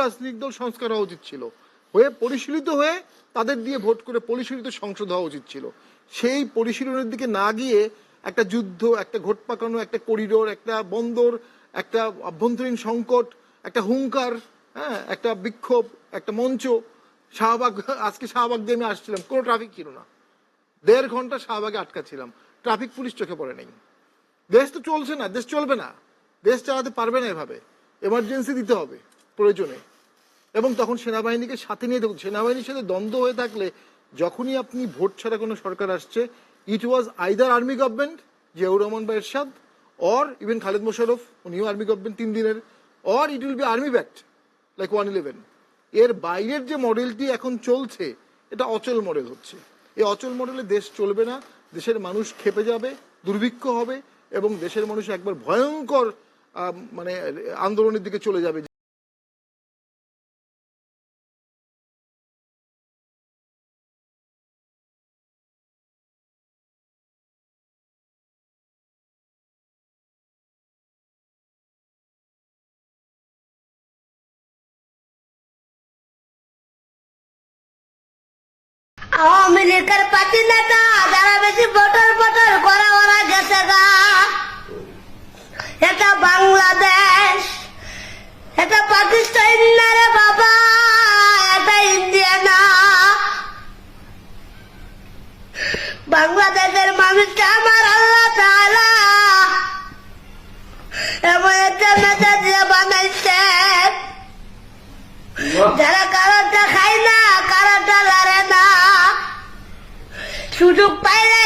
রাজনৈতিক দল সংস্কার হওয়া উচিত ছিল, হয়ে পরিশীলিত হয়ে তাদের দিয়ে ভোট করে পরিশীলিত সংসদ হওয়া উচিত ছিল। সেই পরিশীলনের দিকে না গিয়ে একটা যুদ্ধ, একটা ঘোট পাকানো, একটা করিডোর, একটা বন্দর, একটা আভ্যন্তরীণ সংকট, একটা হুঙ্কার, হ্যাঁ, একটা বিক্ষোভ, একটা মঞ্চ। শাহবাগ, আজকে শাহবাগ দিয়ে আমি আসছিলাম, কোনো ট্রাফিক ছিল না, 1.5 ঘন্টা শাহবাগে আটকা ছিলাম, ট্রাফিক পুলিশ চোখে পড়ে নাই। দেশ তো চলছে না, দেশ চলবে না, দেশ চালাতে পারবে না এভাবে, এমার্জেন্সি দিতে হবে প্রয়োজনে। এবং তখন সেনাবাহিনীকে সাথে নিয়ে দেখুন, সেনাবাহিনীর সাথে দ্বন্দ্ব হয়ে থাকলে যখনই আপনি ভোট ছাড়া কোনো সরকার আসছে, it was either army government, Ziaur Rahman বা এরশাদ, অর ইভেন খালেদ মোশাররফ, উনিও আর্মি গভর্নমেন্ট 3 দিনের, or it will be army backed like 111। এর বাইরের যে মডেলটি এখন চলছে, এটা অচল মডেল হচ্ছে। এই অচল মডেলে দেশ চলবে না, দেশের মানুষ খেপে যাবে, দুর্ভিক্ষ হবে, এবং দেশের মানুষ একবার ভয়ঙ্কর মানে আন্দোলনের দিকে চলে যাবে। আওয়ামী লীগের পার্টি নেতা যারা বেশি বটর বটর করা ওরা গেছে গা। এটা বাংলাদেশ, এটা পাকিস্তান না রে বাবা, এটা ইন্ডিয়া না। বাংলাদেশের মানুষকে আমার আল্লাহ তাআলা এমন একটা নেতা দিয়ে বানাইছে যারা কারোটা খায় না, কারোটা লড়ে না, সুযোগ পাইলে